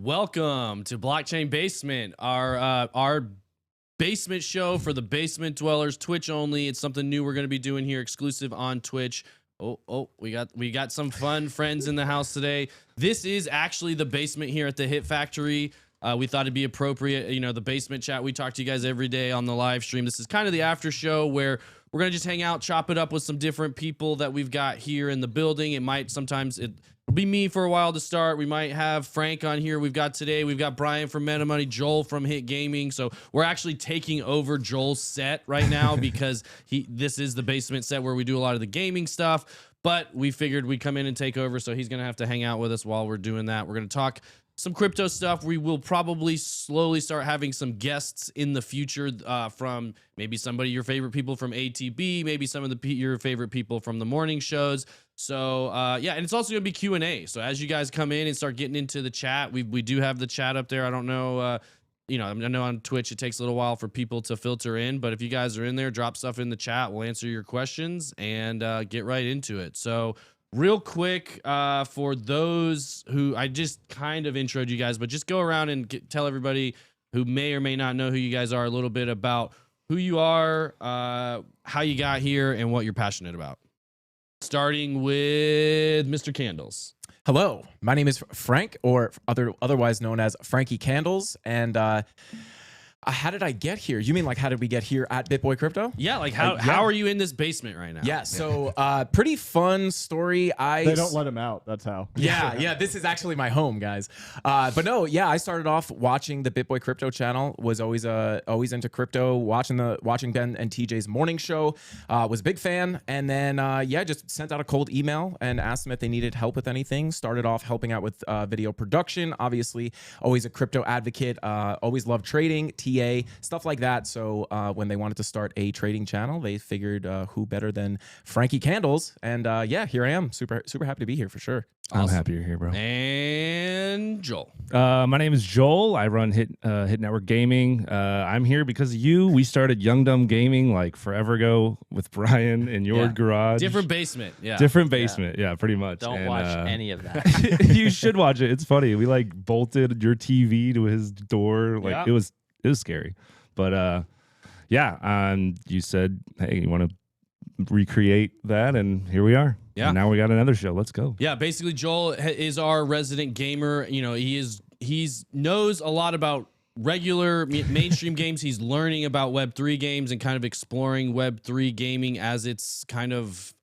Welcome to Blockchain Basement, our basement show for the basement dwellers, Twitch only. It's something new we're going to be doing here, exclusive on Twitch. We got some fun friends in the house today. This is actually the basement here at the Hit Factory. We thought it'd be appropriate, the basement chat. We talk to you guys every day on the live stream. This is kind of the after show where we're going to just hang out, chop it up with some different people that we've got here in the building. It'll be me for a while to start. We might have Frank on here. We've got Brian from Meta Money, Joel from Hit Gaming. So we're actually taking over Joel's set right now because this is the basement set where we do a lot of the gaming stuff. But we figured we'd come in and take over, so he's going to have to hang out with us while we're doing that. We're going to talk some crypto stuff. We will probably slowly start having some guests in the future from maybe somebody, your favorite people from ATB, maybe some of your favorite people from the morning shows. So yeah, and it's also gonna be Q&A. So as you guys come in and start getting into the chat, we do have the chat up there. I don't know, I know on Twitch it takes a little while for people to filter in, but if you guys are in there, drop stuff in the chat. We'll answer your questions and get right into it. So real quick, for those who I just kind of introed you guys, but just go around and tell everybody who may or may not know who you guys are a little bit about who you are, how you got here, and what you're passionate about. Starting with Mr. Candles. Hello, my name is Frank, or otherwise known as Frankie Candles, and how did I get here? You mean like how did we get here at Bitboy Crypto? Yeah, like how are you in this basement right now? Yeah, so pretty fun story. They don't let him out. That's how. Yeah, this is actually my home, guys. But no, yeah, I started off watching the Bitboy Crypto channel. Was always into crypto. Watching Ben and TJ's morning show. Was a big fan, and then just sent out a cold email and asked them if they needed help with anything. Started off helping out with video production. Obviously, always a crypto advocate. Always loved trading. Stuff like that. So when they wanted to start a trading channel, they figured who better than Frankie Candles, and here I am, super happy to be here for sure. Awesome. I'm happy you're here, bro. And Joel. My name is Joel. I run Hit Network Gaming. I'm here because of you. We started Young Dumb Gaming like forever ago with Brian in your garage. Different basement. Yeah. Different basement. Yeah, pretty much. Don't watch any of that. You should watch it. It's funny. We like bolted your TV to his door. Like it was scary. But you said, hey, you want to recreate that, and here we are. Yeah. And now we got another show. Let's go. Yeah, basically Joel is our resident gamer. He's knows a lot about regular mainstream games. He's learning about Web3 games and kind of exploring Web3 gaming as it's kind of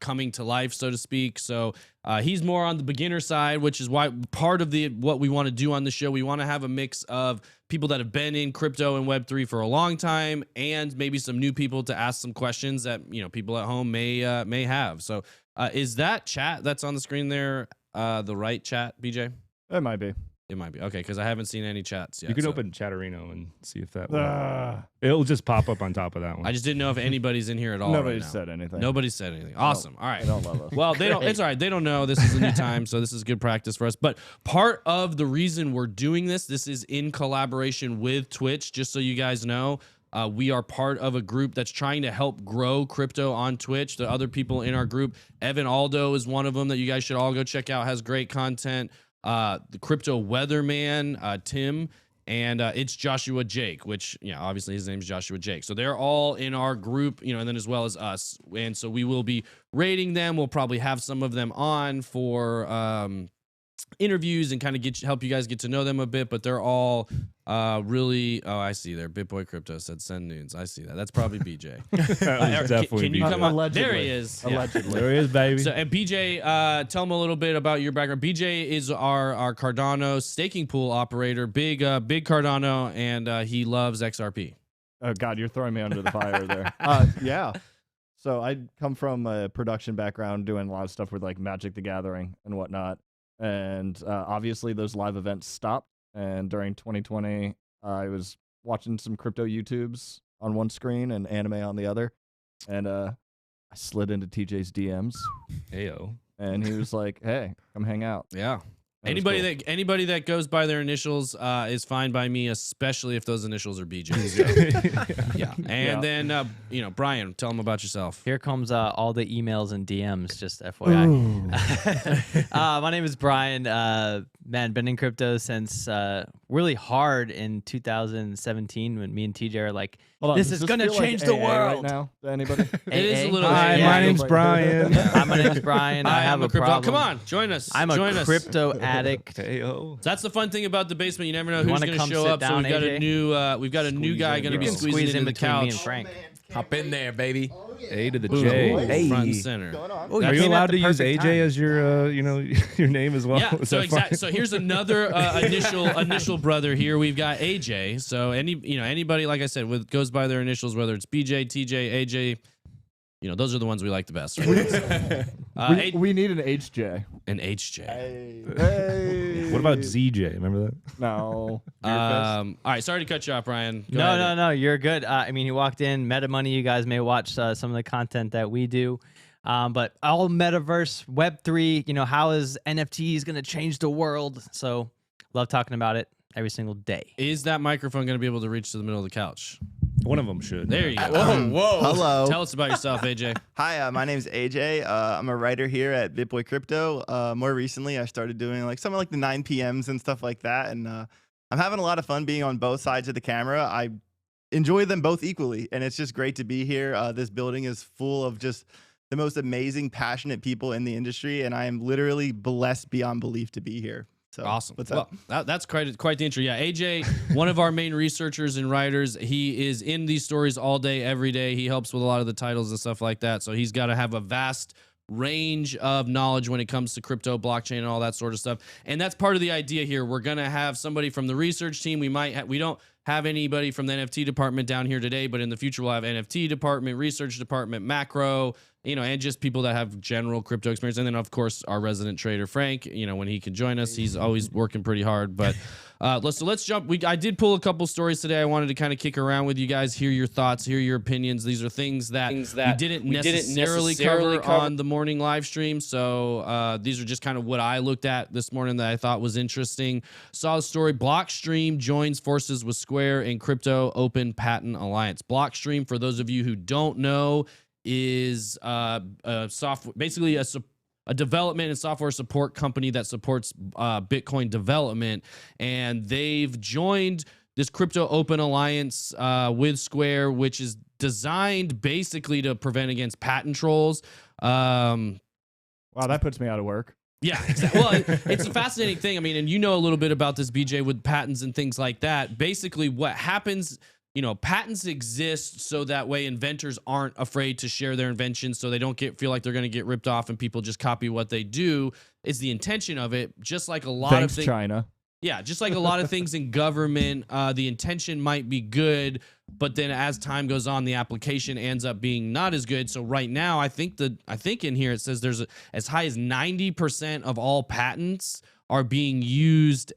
coming to life, so to speak. So he's more on the beginner side, which is why part of what we want to do on the show, we want to have a mix of people that have been in crypto and Web3 for a long time, and maybe some new people to ask some questions that people at home may have. So is that chat that's on the screen there the right chat, BJ? It might be. It might be. Okay, because I haven't seen any chats yet. You can open Chatterino and see if that it'll just pop up on top of that one. I just didn't know if anybody's in here at all. Nobody said anything. Nobody said anything. Awesome. All right. They don't love us. Well, they don't. It's all right. They don't know. This is a new time, so this is good practice for us. But part of the reason we're doing this is in collaboration with Twitch, just so you guys know. We are part of a group that's trying to help grow crypto on Twitch. The other people in our group, Evan Aldo is one of them that you guys should all go check out. Has great content. The Crypto Weatherman, Tim, and it's Joshua Jake, which, obviously his name's Joshua Jake. So they're all in our group, and then as well as us. And so we will be rating them. We'll probably have some of them on for interviews and kind of help you guys get to know them a bit, but they're all really. Oh, I see there. Bitboy Crypto said send nudes. I see that. That's probably BJ. Definitely can you BJ. come on? Allegedly. There he is. Allegedly. There he is, baby. So, and BJ, tell them a little bit about your background. BJ is our Cardano staking pool operator, big Cardano, and he loves XRP. Oh God, you're throwing me under the fire there. Yeah. So I come from a production background, doing a lot of stuff with like Magic the Gathering and whatnot. And obviously those live events stopped. And during 2020, I was watching some crypto YouTubes on one screen and anime on the other. And I slid into TJ's DMs. Heyo. And he was like, hey, come hang out. Yeah. Anybody that goes by their initials is fine by me, especially if those initials are BJ. Yeah. And then Brian, tell them about yourself. Here comes all the emails and DMs, just FYI. My name is Brian. Man, been in crypto since really hard in 2017 when me and TJ are like, this is going to change the world. Right now, to anybody? It is a little. Hi, my name's Brian. Hi, my name's Brian. I have a crypto. problem. Come on, join us. I'm a crypto addict. So that's the fun thing about the basement. You never know who's wanna going to come show sit up. So down, we've got a new guy going to be squeezing into the between couch. me and Frank. Hop in there, baby. A to the Boom. J. Hey. Front and center. Oh, Are you came at allowed the to use perfect AJ time. as your your name as well? Yeah. Is So that fine? So here's another initial brother here. We've got AJ. So anybody, like I said, goes by their initials, whether it's BJ, TJ, AJ. Those are the ones we like the best. Right? We need an HJ. An HJ. Hey. What about ZJ? Remember that? No. All right. Sorry to cut you off, Brian. Go ahead. No, you're good. I mean, he walked in, Meta Money. You guys may watch some of the content that we do. But all metaverse, Web3, how is NFTs going to change the world? So love talking about it every single day. Is that microphone going to be able to reach to the middle of the couch? One of them should. There you go. Whoa. Hello. Tell us about yourself, AJ. Hi, my name's AJ. I'm a writer here at Bitboy Crypto. More recently, I started doing some of the 9 PMs and stuff like that. And I'm having a lot of fun being on both sides of the camera. I enjoy them both equally. And it's just great to be here. This building is full of just the most amazing, passionate people in the industry. And I am literally blessed beyond belief to be here. So, Awesome. What's up? That's quite the intro. Yeah, AJ, one of our main researchers and writers. He is in these stories all day, every day. He helps with a lot of the titles and stuff like that. So he's got to have a vast range of knowledge when it comes to crypto, blockchain, and all that sort of stuff. And that's part of the idea here. We're gonna have somebody from the research team. We don't have anybody from the NFT department down here today, but in the future we'll have NFT department, research department, macro, and just people that have general crypto experience. And then of course our resident trader Frank, when he can join us, he's always working pretty hard. But let's jump. I did pull a couple stories today. I wanted to kind of kick around with you guys, hear your thoughts, hear your opinions. These are things that we didn't necessarily cover on the morning live stream. So these are just kind of what I looked at this morning that I thought was interesting. Saw the story: Blockstream joins forces with Square in crypto open patent alliance. Blockstream, for those of you who don't know, is basically a development and software support company that supports Bitcoin development, and they've joined this crypto open alliance with Square, which is designed basically to prevent against patent trolls. Wow, that puts me out of work. Yeah, exactly. Well, it's a fascinating thing. I mean, and you know a little bit about this, BJ, with patents and things like that. Basically, what happens, patents exist so that way inventors aren't afraid to share their inventions, so they don't feel like they're going to get ripped off and people just copy what they do. Is the intention of it. Just like a lot of things, China. Yeah, just like a lot of things in government, the intention might be good, but then as time goes on, the application ends up being not as good. So right now, I think in here it says there's as high as 90% of all patents are being used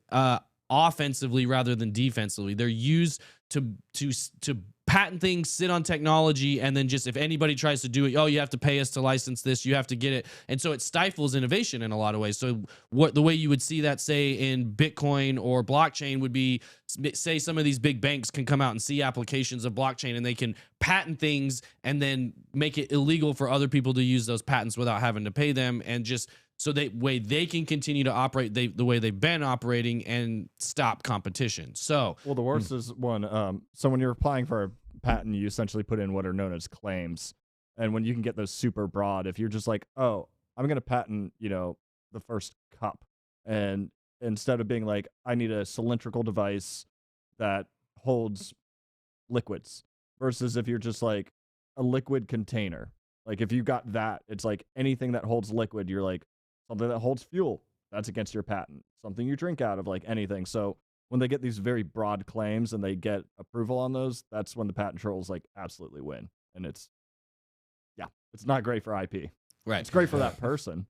offensively rather than defensively. They're used to patent things, sit on technology, and then just if anybody tries to do it, you have to pay us to license this, you have to get it. And so it stifles innovation in a lot of ways. So the way you would see that, say, in Bitcoin or blockchain would be, say some of these big banks can come out and see applications of blockchain and they can patent things and then make it illegal for other people to use those patents without having to pay them, and just so they can continue to operate the way they've been operating and stop competition. So, well, the worst is one. So when you're applying for a patent, you essentially put in what are known as claims, and when you can get those super broad, if you're just like, oh, I'm going to patent, the first cup, and instead of being like, I need a cylindrical device that holds liquids, versus if you're just like a liquid container, like if you got that, it's like anything that holds liquid, you're like, something that holds fuel, that's against your patent. Something you drink out of, like anything. So when they get these very broad claims and they get approval on those, that's when the patent trolls absolutely win. And it's not great for IP. Right. It's great for that person.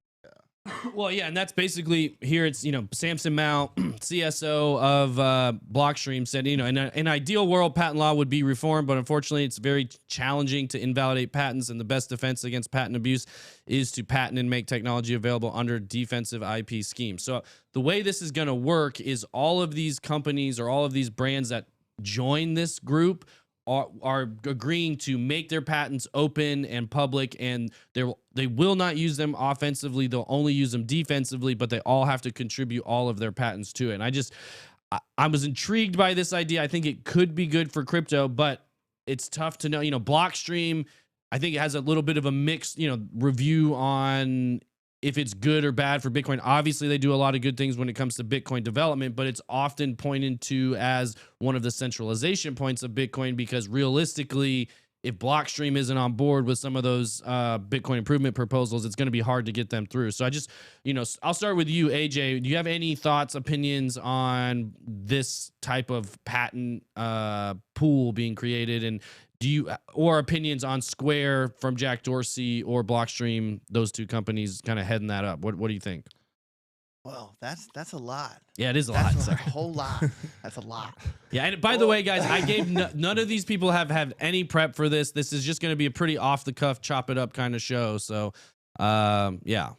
Well, yeah, and that's basically here. It's Samson Mao, CSO of Blockstream, said in an ideal world, patent law would be reformed, but unfortunately, it's very challenging to invalidate patents, and the best defense against patent abuse is to patent and make technology available under defensive IP schemes. So the way this is going to work is all of these companies or all of these brands that join this group are agreeing to make their patents open and public, and they will not use them offensively. They'll only use them defensively, but they all have to contribute all of their patents to it. And I was intrigued by this idea. I think it could be good for crypto, but it's tough to know. Blockstream, I think it has a little bit of a mixed, review on if it's good or bad for Bitcoin. Obviously, they do a lot of good things when it comes to Bitcoin development, but it's often pointed to as one of the centralization points of Bitcoin, because realistically, if Blockstream isn't on board with some of those Bitcoin improvement proposals, it's going to be hard to get them through. So I'll start with you, AJ. Do you have any thoughts, opinions on this type of patent pool being created? And or opinions on Square from Jack Dorsey or Blockstream, those two companies kind of heading that up? What do you think? Well, that's a lot. Yeah, it is a lot. That's a whole lot. That's a lot. Yeah, and by the way, guys, I gave none of these people have any prep for this. This is just going to be a pretty off the cuff, chop it up kind of show. So, yeah,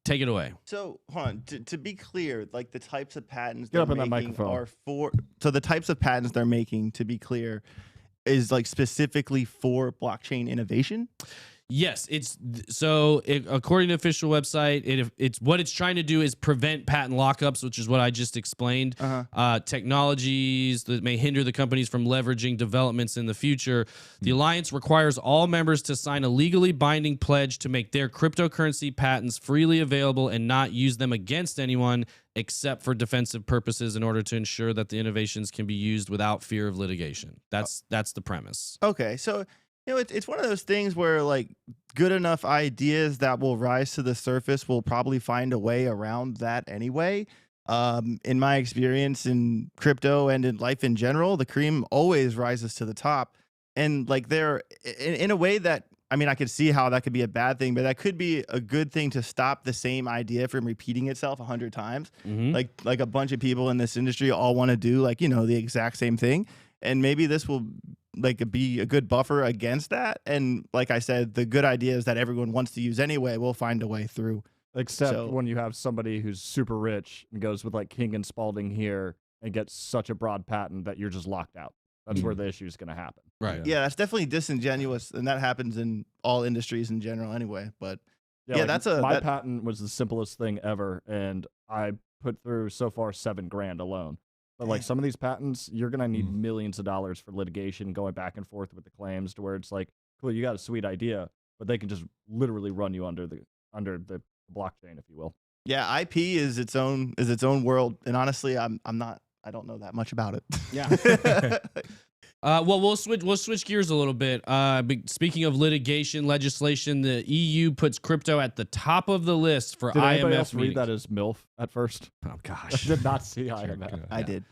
take it away. So, hold on. To be clear, like the types of patents Get up they're in that making microphone. are for. So the types of patents they're making, to be clear, is like specifically for blockchain innovation. Yes, according to the official website, it's what it's trying to do is prevent patent lockups, which is what I just explained. Technologies that may hinder the companies from leveraging developments in the future. The alliance requires all members to sign a legally binding pledge to make their cryptocurrency patents freely available and not use them against anyone except for defensive purposes, in order to ensure that the innovations can be used without fear of litigation. That's the premise. Okay, so it's one of those things where like good enough ideas that will rise to the surface will probably find a way around that anyway. In my experience in crypto and in life in general, the cream always rises to the top, and like they're in a way that, I mean, I could see how that could be a bad thing, but that could be a good thing to stop the same idea from repeating itself 100 times. Like a bunch of people in this industry all want to do the exact same thing, and maybe this will be a good buffer against that. And like I said, the good ideas that everyone wants to use anyway will find a way through. Except when you have somebody who's super rich and goes with like King and Spalding here and gets such a broad patent that you're just locked out. That's where the issue is going to happen. Right. Yeah, that's definitely disingenuous, and that happens in all industries in general anyway. But yeah, my patent was the simplest thing ever, and I put through so far $7,000 alone. But like some of these patents, you're gonna need millions of dollars for litigation, going back and forth with the claims, to where it's like, cool, you got a sweet idea, but they can just literally run you under the blockchain, if you will. Yeah, IP is its own world, and honestly, I don't know that much about it. Yeah. Well, we'll switch gears a little bit. Speaking of litigation legislation, the EU puts crypto at the top of the list for Did IMF anybody else meetings. read that as MILF at first? Oh gosh, I did not see IMF. I did.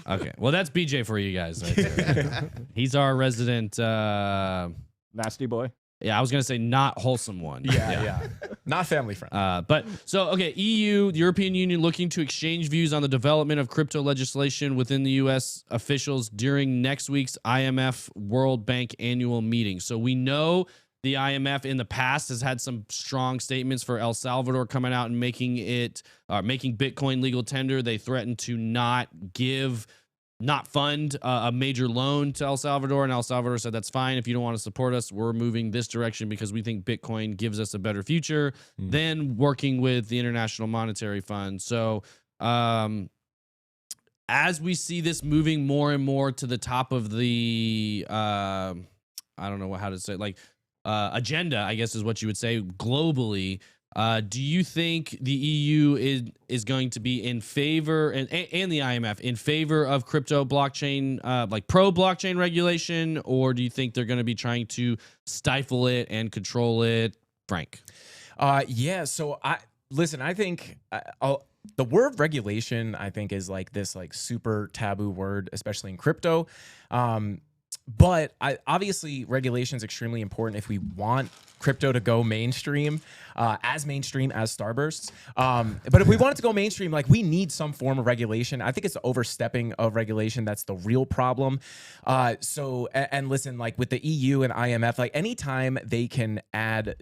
Okay, well that's BJ for you guys. Right there. He's our resident. Nasty boy. Yeah, I was gonna say not wholesome one. Yeah. Not family friendly. But so, okay, EU, the European Union, looking to exchange views on the development of crypto legislation within the U.S. officials during next week's IMF World Bank annual meeting. So we know the IMF in the past has had some strong statements for El Salvador coming out and making Bitcoin legal tender. They threatened to not fund a major loan to El Salvador, and El Salvador said, that's fine. If you don't want to support us, we're moving this direction because we think Bitcoin gives us a better future than working with the International Monetary Fund. So as we see this moving more and more to the top of the I don't know how to say it, agenda, I guess is what you would say, globally, do you think the EU is going to be in favor, and the IMF in favor of crypto blockchain, pro blockchain regulation, or do you think they're going to be trying to stifle it and control it, Frank? Yeah. So I think the word regulation, I think, is like this super taboo word, especially in crypto. But obviously, regulation is extremely important if we want crypto to go mainstream as Starbursts. But if we want it to go mainstream, like we need some form of regulation. I think it's the overstepping of regulation that's the real problem. And listen, like with the EU and IMF, like anytime they can add,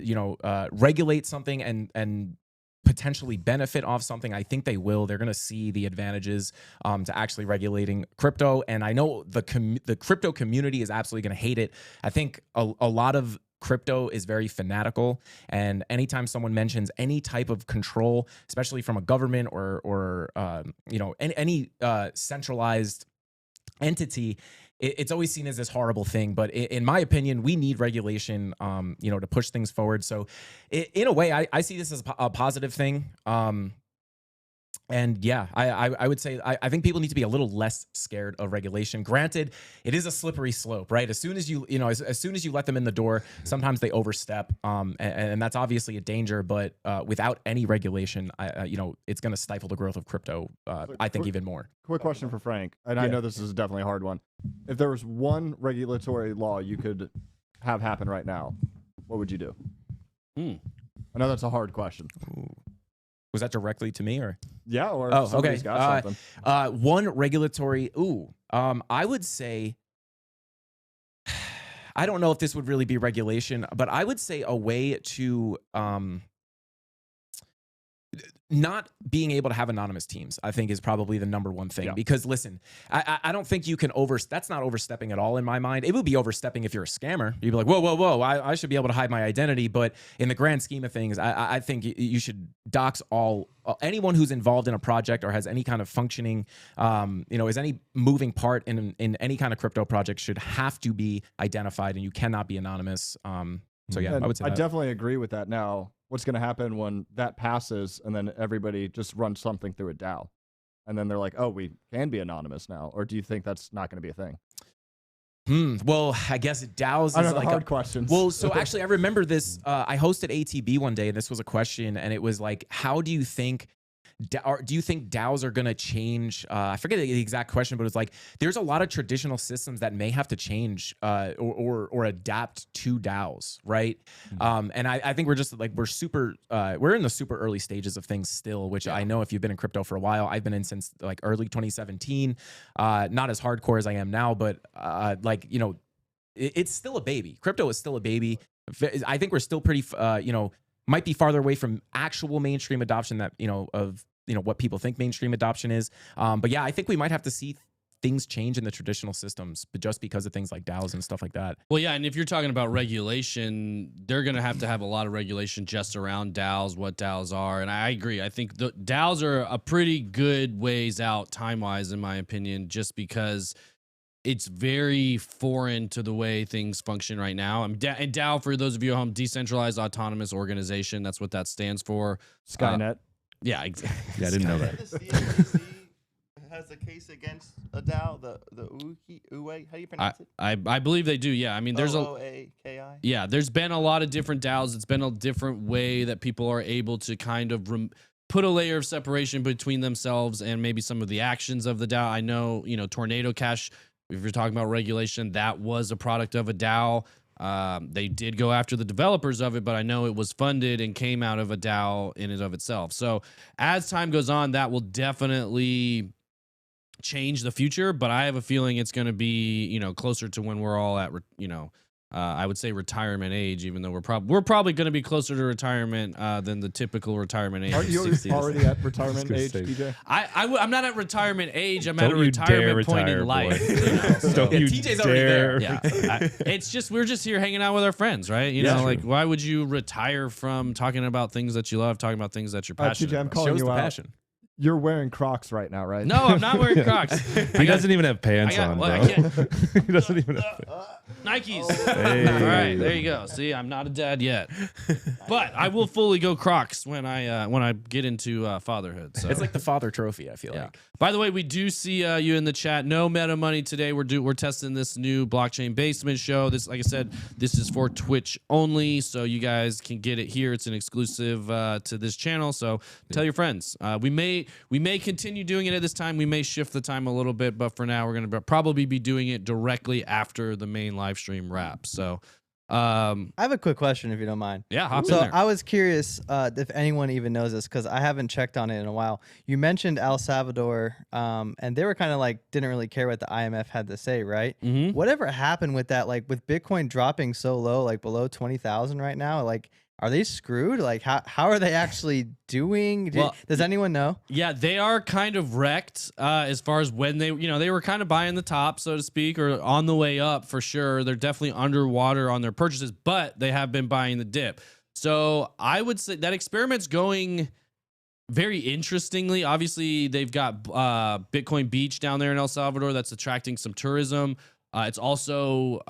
regulate something and potentially benefit off something, I think they will. They're going to see the advantages to actually regulating crypto. And I know the crypto community is absolutely going to hate it. I think a lot of crypto is very fanatical, and anytime someone mentions any type of control, especially from a government or any centralized entity, it's always seen as this horrible thing. But in my opinion, we need regulation, to push things forward. So in a way, I see this as a positive thing. And yeah, I would say I think people need to be a little less scared of regulation. Granted, it is a slippery slope, right? As soon as you as soon as you let them in the door, sometimes they overstep, and that's obviously a danger. But without any regulation, it's going to stifle the growth of crypto. I think even more. Quick question for Frank, and I know this is definitely a hard one. If there was one regulatory law you could have happen right now, what would you do? I know that's a hard question. Ooh. Was that directly to me or? Yeah, or somebody's got something. One regulatory. I would say. I don't know if this would really be regulation, but I would say a way to not being able to have anonymous teams, I think, is probably the number one thing. Yeah. Because listen, I don't think you can that's not overstepping at all in my mind. It would be overstepping if you're a scammer. You'd be like, whoa, I should be able to hide my identity. But in the grand scheme of things, I think you should dox anyone who's involved in a project or has any kind of functioning, is any moving part in any kind of crypto project should have to be identified, and you cannot be anonymous. So yeah, I would say I definitely agree with that. Now, what's going to happen when that passes and then everybody just runs something through a DAO? And then they're like, oh, we can be anonymous now. Or do you think that's not going to be a thing? Well, I guess DAOs is like hard questions. Well, so actually I remember this. I hosted ATB one day and this was a question, and it was like, how do you think DAOs are going to change? I forget the exact question, but it's like there's a lot of traditional systems that may have to change or adapt to DAOs, right? Mm-hmm. And I think we're just like we're in the super early stages of things still, which I know if you've been in crypto for a while, I've been in since like early 2017. Not as hardcore as I am now, but it's still a baby. Crypto is still a baby. I think we're still pretty might be farther away from actual mainstream adoption of what people think mainstream adoption is. But yeah, I think we might have to see things change in the traditional systems, but just because of things like DAOs and stuff like that. Well, yeah, and if you're talking about regulation, they're going to have a lot of regulation just around DAOs, what DAOs are. And I agree. I think the DAOs are a pretty good ways out time-wise, in my opinion, just because it's very foreign to the way things function right now. And DAO, for those of you at home, Decentralized Autonomous Organization, that's what that stands for. Skynet. Yeah, exactly. Yeah, I didn't know that. The CFTC has a case against a DAO, the UA, how do you pronounce it? I believe they do, yeah. I mean, there's OOAKI? Yeah, there's been a lot of different DAOs. It's been a different way that people are able to kind of put a layer of separation between themselves and maybe some of the actions of the DAO. I know, Tornado Cash, if you're talking about regulation, that was a product of a DAO. They did go after the developers of it, but I know it was funded and came out of a DAO in and of itself. So as time goes on, that will definitely change the future, but I have a feeling it's going to be, closer to when we're all at, I would say retirement age, even though we're probably going to be closer to retirement than the typical retirement age. Are you already at retirement age, DJ? I'm not at retirement age. I'm at a retirement point in life. Don't you TJ's dare. already there. Yeah, it's just we're just here hanging out with our friends, right? Like why would you retire from talking about things that you love, talking about things that you're passionate TJ, I'm about? calling Shows you the out. passion. You're wearing Crocs right now, right? No, I'm not wearing Crocs. He doesn't even have pants on, bro. I can't. He doesn't even have Nikes. Hey. All right, there you go. See, I'm not a dad yet, but I will fully go Crocs when I get into fatherhood. So It's like the father trophy, I feel like. By the way, we do see you in the chat. No meta money today. We're testing this new blockchain basement show. This, like I said, this is for Twitch only, so you guys can get it here. It's an exclusive to this channel. So tell your friends. We may may continue doing it at this time. We may shift the time a little bit, but for now we're going to probably be doing it directly after the main live stream wraps. So I have a quick question if you don't mind. yeah, hop in So there. I was curious if anyone even knows this because I haven't checked on it in a while. You mentioned El Salvador, and they were kind of like didn't really care what the IMF had to say, right? Mhm. Whatever happened with that? Like with Bitcoin dropping so low, like below 20,000 right now, like are they screwed? Like how are they actually doing? Well, Does anyone know? Yeah, they are kind of wrecked as far as when they were kind of buying the top, so to speak, or on the way up for sure. They're definitely underwater on their purchases, but they have been buying the dip. So I would say that experiment's going very interestingly. Obviously, they've got Bitcoin Beach down there in El Salvador that's attracting some tourism. It's also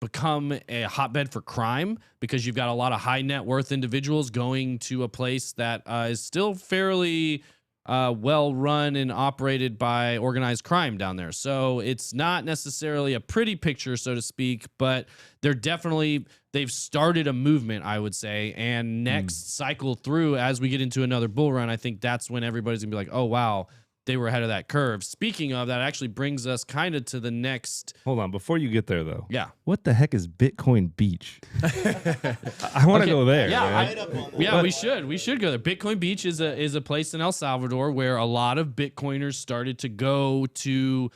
become a hotbed for crime because you've got a lot of high net worth individuals going to a place that is still fairly well run and operated by organized crime down there. So it's not necessarily a pretty picture, so to speak, but they've started a movement, I would say. And next cycle through, as we get into another bull run, I think that's when everybody's gonna be like, oh, wow, they were ahead of that curve. Speaking of, that actually brings us kind of to the next. Hold on, before you get there though. Yeah. What the heck is Bitcoin Beach? I want to go there. Yeah, man. we should go there. Bitcoin Beach is a place in El Salvador where a lot of Bitcoiners started to go to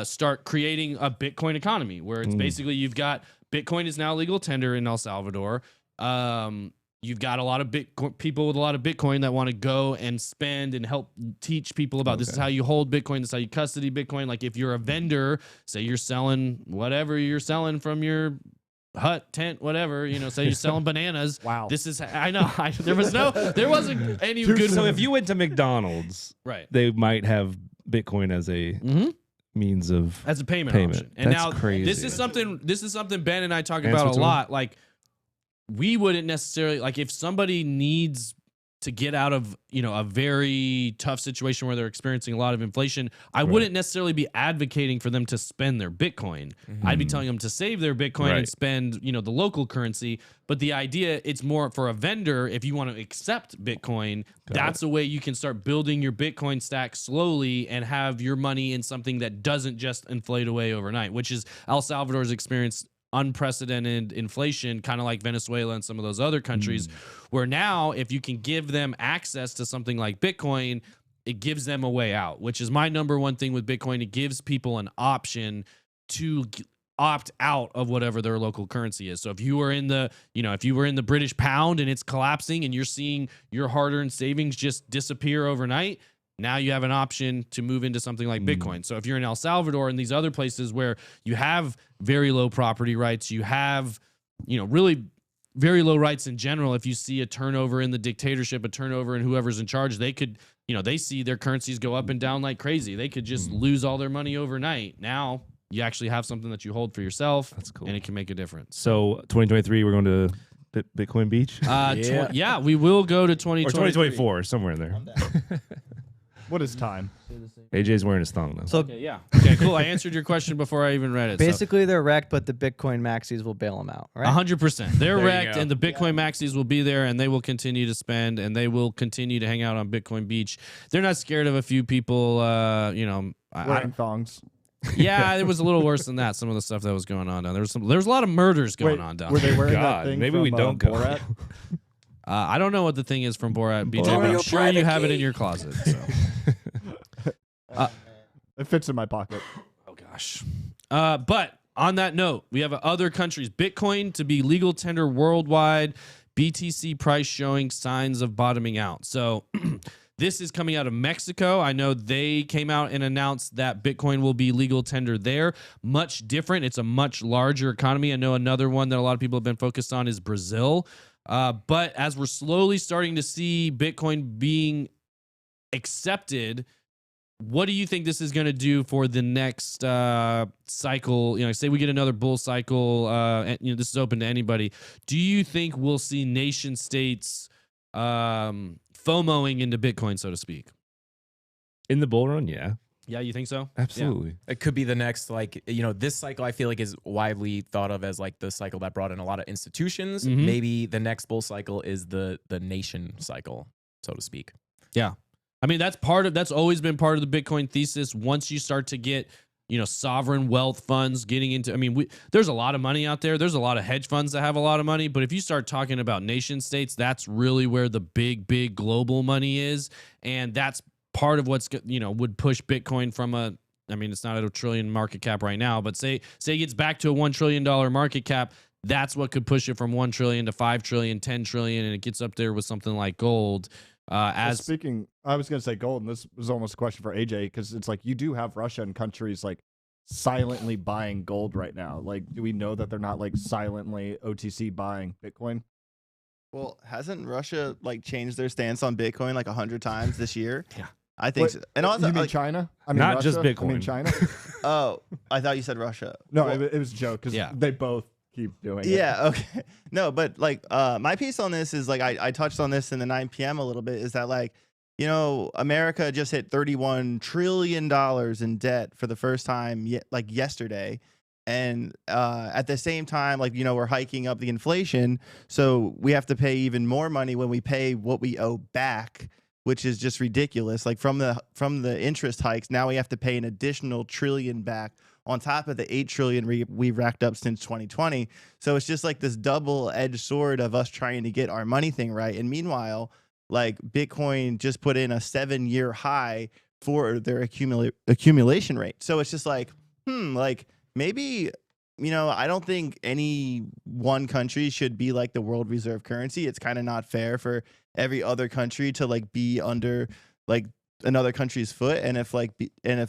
start creating a Bitcoin economy, where it's basically you've got Bitcoin is now legal tender in El Salvador. You've got a lot of people with a lot of Bitcoin that want to go and spend and help teach people about this is how you hold Bitcoin, this is how you custody Bitcoin. Like if you're a vendor, say you're selling whatever you're selling from your hut, tent, whatever, say you're selling bananas. Wow. This is, I know, there wasn't any good. So if you went to McDonald's, right, they might have Bitcoin as a means of as a payment option. And That's now crazy. this is something Ben and I talk Answer about to a lot. Like, we wouldn't necessarily, like, if somebody needs to get out of a very tough situation where they're experiencing a lot of inflation, I wouldn't necessarily be advocating for them to spend their Bitcoin. I'd be telling them to save their Bitcoin and spend the local currency. But the idea, it's more for a vendor. If you want to accept Bitcoin, that's a way you can start building your Bitcoin stack slowly and have your money in something that doesn't just inflate away overnight, which is El Salvador's experience. Unprecedented inflation, kind of like Venezuela and some of those other countries, where now if you can give them access to something like Bitcoin, it gives them a way out, which is my number one thing with Bitcoin. It gives people an option to opt out of whatever their local currency is. So if you were in the British pound and it's collapsing and you're seeing your hard-earned savings just disappear overnight, now you have an option to move into something like Bitcoin. So if you're in El Salvador and these other places where you have very low property rights, you have, really very low rights in general. If you see a turnover in the dictatorship, a turnover in whoever's in charge, they could, they see their currencies go up and down like crazy. They could just lose all their money overnight. Now you actually have something that you hold for yourself. That's cool. And it can make a difference. So 2023, we're going to Bitcoin Beach? Yeah, we will go to 2023. Or 2024, somewhere in there. What is time? AJ's wearing his thong though. So Okay, cool. I answered your question before I even read it. basically, they're wrecked, but the Bitcoin maxis will bail them out, right? 100%. They're you wrecked, go. and the Bitcoin maxis will be there, and they will continue to spend, and they will continue to hang out on Bitcoin Beach. They're not scared of a few people, Wearing thongs. Yeah, it was a little worse than that. Some of the stuff that was going on down there. There was a lot of murders going on down Were there. they wearing God, that thing maybe from, we don't go. Borat? I don't know what the thing is from Borat, BJ, Borrow but I'm your sure you private have it key. in your closet. So. It fits in my pocket. Oh gosh. But on that note, we have other countries. Bitcoin to be legal tender worldwide. BTC price showing signs of bottoming out. So this is coming out of Mexico. I know they came out and announced that Bitcoin will be legal tender there. Much different. It's a much larger economy. I know another one that a lot of people have been focused on is Brazil. But as we're slowly starting to see Bitcoin being accepted, what do you think this is going to do for the next cycle? Say we get another bull cycle. And, this is open to anybody. Do you think we'll see nation states FOMOing into Bitcoin, so to speak? In the bull run, yeah. Yeah, you think so? Absolutely. It could be the next, this cycle I feel like is widely thought of as like the cycle that brought in a lot of institutions. Mhm. Maybe the next bull cycle is the nation cycle, so to speak. Yeah. I mean, that's always been part of the Bitcoin thesis. Once you start to get, sovereign wealth funds getting into, there's a lot of money out there. There's a lot of hedge funds that have a lot of money. But if you start talking about nation states, that's really where the big global money is. And that's part of what's, would push Bitcoin from it's not at $1 trillion market cap right now, but say it gets back to a $1 trillion market cap. That's what could push it from 1 trillion to 5 trillion, 10 trillion, and it gets up there with something like gold. I was going to say gold, and this was almost a question for AJ, because it's like you do have Russia and countries like silently buying gold right now. Like, do we know that they're not like silently OTC buying Bitcoin? Well, hasn't Russia like changed their stance on Bitcoin like 100 times this year? Yeah. I think so. And also, you mean like, China? I mean, not Russia? just Bitcoin. I mean, China? oh, I thought you said Russia. No, Well, it was a joke because they both keep doing it. yeah, okay. No, but like my piece on this is like I touched on this in the 9 p.m. a little bit, is that like, America just hit $31 trillion in debt for the first time yesterday. And at the same time, like, we're hiking up the inflation. So we have to pay even more money when we pay what we owe back, which is just ridiculous. Like from the interest hikes, now we have to pay an additional $1 trillion back on top of the $8 trillion we racked up since 2020. So it's just like this double-edged sword of us trying to get our money thing right. And meanwhile, like Bitcoin just put in a 7-year high for their accumulation rate. So it's just like, like maybe, I don't think any one country should be like the world reserve currency. It's kind of not fair for every other country to like be under like another country's foot. And if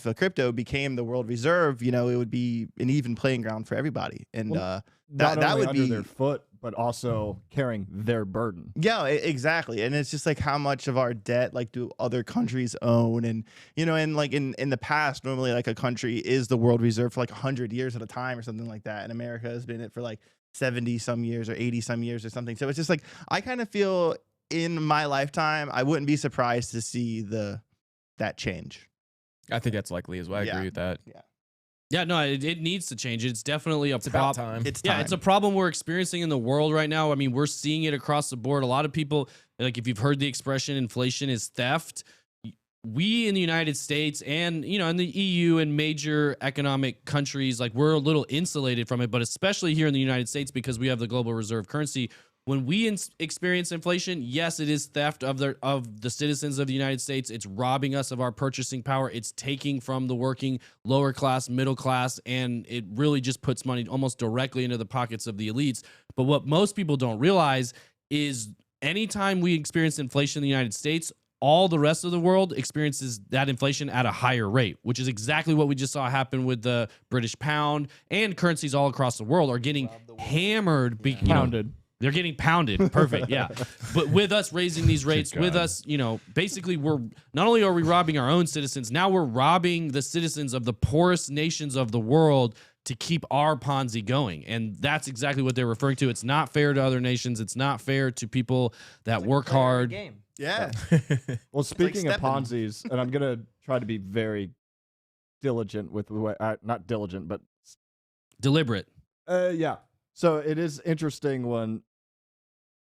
a crypto became the world reserve, it would be an even playing ground for everybody. And that would be their foot, but also carrying their burden. Yeah, exactly. And it's just like, how much of our debt like do other countries own? And and like in the past, normally like a country is the world reserve for like 100 years at a time or something like that, and America has been it for like 70 some years or 80 some years or something. So it's just like, I kind of feel in my lifetime I wouldn't be surprised to see that change. I think that's likely as well. I agree with that. Yeah, no, it needs to change. It's definitely a problem. It's time. It's a problem we're experiencing in the world right now. I mean, we're seeing it across the board. A lot of people, like, if you've heard the expression inflation is theft, we in the United States and, in the EU and major economic countries, like, we're a little insulated from it, but especially here in the United States because we have the global reserve currency. When we experience inflation, yes, it is theft of the citizens of the United States. It's robbing us of our purchasing power. It's taking from the working, lower class, middle class, and it really just puts money almost directly into the pockets of the elites. But what most people don't realize is anytime we experience inflation in the United States, all the rest of the world experiences that inflation at a higher rate, which is exactly what we just saw happen with the British pound, and currencies all across the world are getting hammered. Pounded. They're getting pounded. Perfect. Yeah. But with us raising these rates, with us, basically we're not only are we robbing our own citizens, now we're robbing the citizens of the poorest nations of the world to keep our Ponzi going. And that's exactly what they're referring to. It's not fair to other nations. It's not fair to people that work hard. Game. Yeah. Well, speaking of stepping. Ponzi's, and I'm going to try to be very diligent with the way, not diligent, but Deliberate. yeah. So it is interesting when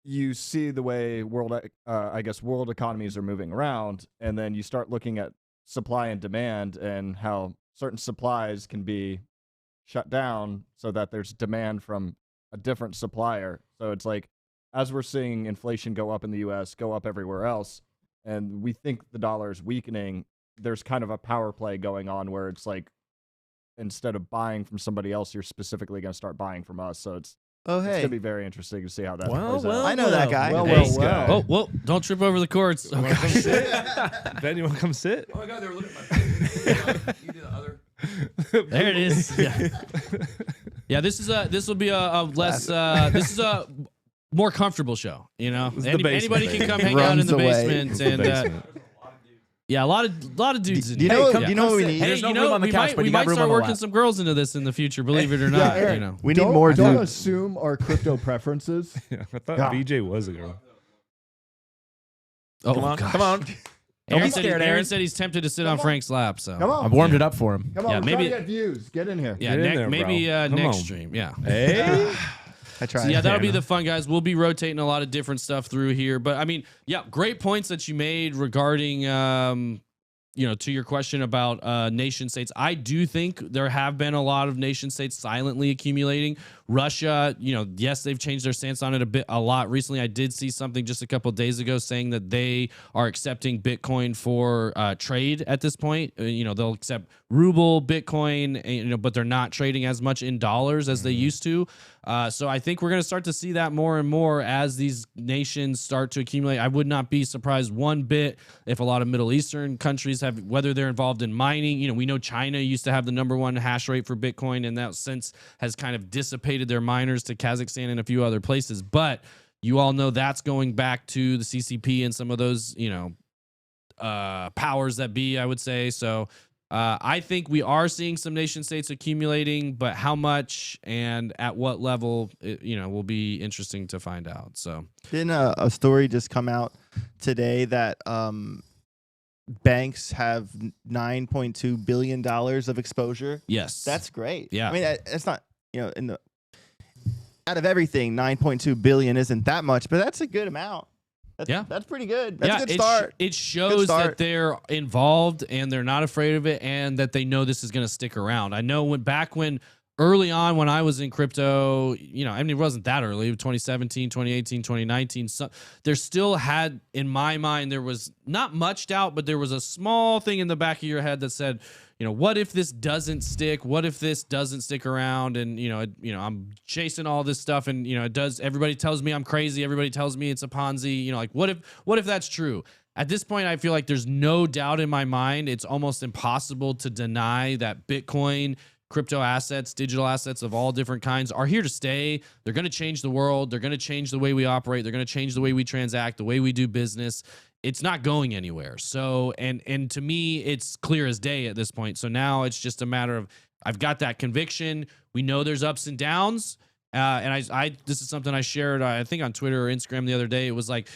you see the way world economies are moving around, and then you start looking at supply and demand and how certain supplies can be shut down so that there's demand from a different supplier. So it's like, as we're seeing inflation go up in the US, go up everywhere else, and we think the dollar is weakening, there's kind of a power play going on where it's like, instead of buying from somebody else, you're specifically going to start buying from us. So it's Oh, it's hey. going to be very interesting to see how that plays out. I know that guy. Oh, well, don't trip over the cords. You wanna come sit? Ben, you want to come sit? Oh my God, they were looking at my face. You did the other. There it is. Yeah, this will be a less this is a more comfortable show, This is the basement, anybody can baby. come hang out in the Runs away. basement and yeah, a lot of dudes in Do you here. know what we need? Hey, There's no room on the we couch, might, but we you got might room start on the working lap. some girls into this in the future, believe it or not. Aaron, We need don't- more Don't dudes. assume our crypto preferences. Yeah, I thought God. BJ was a girl. Oh, Come on, gosh. come on. Aaron be said, scared, Aaron Aaron. said he's tempted to sit on Frank's lap. So Come on. I've warmed it up for him. Come on, Yeah, we're maybe- trying to get views. Get in here. yeah, Get in there, maybe bro. Come next on. stream. Yeah. Hey. I tried. So yeah, that'll be Yeah. the fun, guys. We'll be rotating a lot of different stuff through here. But I mean, yeah, great points that you made regarding, to your question about nation states. I do think there have been a lot of nation states silently accumulating. Russia, yes, they've changed their stance on it a lot recently. I did see something just a couple of days ago saying that they are accepting Bitcoin for trade at this point. They'll accept ruble, Bitcoin, but they're not trading as much in dollars as they used to. So I think we're going to start to see that more and more as these nations start to accumulate. I would not be surprised one bit if a lot of Middle Eastern countries have, whether they're involved in mining. We know China used to have the #1 hash rate for Bitcoin, and that since has kind of dissipated their miners to Kazakhstan and a few other places. But you all know that's going back to the CCP and some of those, powers that be, I would say. So I think we are seeing some nation states accumulating, but how much and at what level, will be interesting to find out. So Didn't a story just come out today that banks have $9.2 billion of exposure? yes, That's great. Yeah. I mean, it's not, out of everything, 9.2 billion isn't that much, but that's a good amount. That's pretty good. That's a good start. It shows that start. they're involved and they're not afraid of it, and that they know this is going to stick around. I know when early on when I was in crypto, it wasn't that early, 2017, 2018, 2019. So there still had, in my mind, there was not much doubt, but there was a small thing in the back of your head that said, what if this doesn't stick? What if this doesn't stick around? And, I'm chasing all this stuff, and, it does. Everybody tells me I'm crazy. Everybody tells me it's a Ponzi. What if that's true? At this point, I feel like there's no doubt in my mind. It's almost impossible to deny that Bitcoin, crypto assets, digital assets of all different kinds are here to stay. They're going to change the world. They're going to change the way we operate. They're going to change the way we transact, the way we do business. It's not going anywhere. So, and to me, it's clear as day at this point. So now it's just a matter of, I've got that conviction. We know there's ups and downs. And this is something I shared, I think on Twitter or Instagram the other day. It was like,